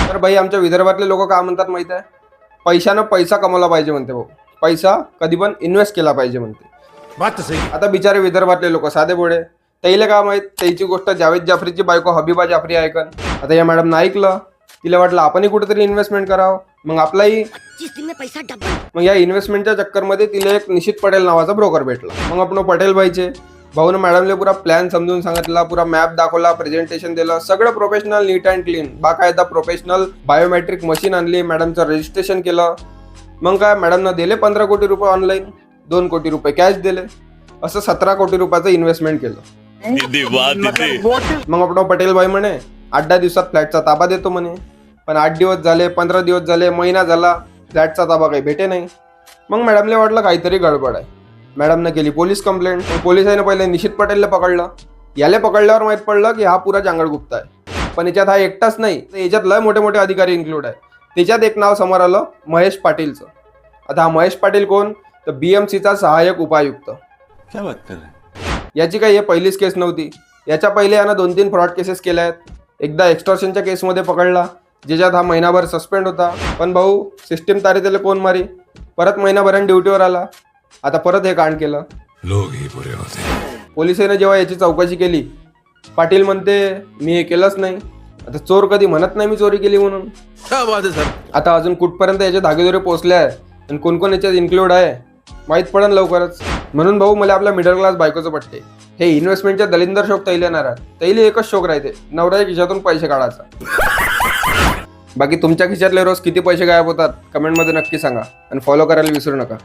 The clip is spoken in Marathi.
तर भाई आमच्या विदर्भातले लोक काय म्हणतात माहिती आहे, पैशानं पैसा कमवला पाहिजे म्हणते भाऊ, पैसा कधी पण इन्व्हेस्ट केला पाहिजे म्हणते. बात सही. आता बिचारे विदर्भातले लोक साधे बोडे, त्याला काय माहित त्याची गोष्ट जावेद जाफरीची बायको हबीबा जाफरी ऐकन. आता या मॅडमनं ऐकलं, तिला वाटलं आपणही कुठेतरी इन्व्हेस्टमेंट करावं, मग आपलाही मग या इन्व्हेस्टमेंटच्या चक्करमध्ये तिला एक निशित पटेल नावाचा ब्रोकर भेटला. मग आपण पटेल भाईचे भाऊनं मॅडमले पुरा प्लॅन समजून सांगितला, पुरा मॅप दाखवला, प्रेझेंटेशन दिलं, सगळं प्रोफेशनल, नीट अँड क्लीन, बाकायदा प्रोफेशनल बायोमेट्रिक मशीन आणली, मॅडमचं रजिस्ट्रेशन केलं. मग काय मॅडमनं दिले 15 कोटी रुपये ऑनलाईन, 2 कोटी रुपये कॅश दिले, असं 17 कोटी रुपयाचं इन्व्हेस्टमेंट केलं. मग आपण पटेल भाई म्हणे 8-10 दिवसात फ्लॅटचा ताबा देतो म्हणे. पण 8 दिवस झाले, 15 दिवस झाले, महिना झाला, फ्लॅटचा ताबा काही भेटे नाही. मग मॅडमला वाटलं काहीतरी गडबड आहे. मॅडमनं केली पोलीस कंप्लेंट. पोलिसांनी पहिले निशित पटेलला पकडलं. याला पकडल्यावर माहीत पडलं की हा पुरा जांगडगुप्ता आहे. पण याच्यात हा एकटाच नाही, याच्यात लय मोठे मोठे अधिकारी इन्क्लूड आहे. त्याच्यात एक नाव समोर आलं, महेश पाटीलचं. आता हा महेश पाटील कोण, तर BMCचा सहाय्यक उपायुक्त. क्या बात कर रहे? याची काही हे पहिलीच केस नव्हती. याच्या पहिले यानं 2-3 फ्रॉड केसेस केल्या आहेत. एकदा एक्स्टॉर्शनच्या केसमध्ये पकडला, ज्याच्यात हा महिनाभर सस्पेंड होता. पण भाऊ सिस्टीम तारे त्याला कोण मारी, परत महिनाभराने ड्युटीवर आला. आता परत हे कांड केलं. लोग ही बुरे होते. पोलिसांनी जेव्हा याची चौकशी केली, पाटील म्हणते मी हे केलंच नाही. आता चोर कधी म्हणत नाही मी चोरी केली म्हणून. क्या बात है सर. आता अजून कुठपर्यंत याचे धागेदोरे पोहोचले आहे आणि कोण कोण याच्यात इन्क्लूड आहे माहीत पडेल लवकरच. म्हणून भाऊ मला आपल्या मिडल क्लास बायकोचं पटते. हे इन्व्हेस्टमेंटच्या दलिंदर शोक तैले येणार, तैले एकच शोक राहते, नवऱ्याच्या खिशातून पैसे काढायचा. बाकी तुमच्या खिशातले रोज किती पैसे गायब होतात कमेंटमध्ये नक्की सांगा आणि फॉलो करायला विसरू नका.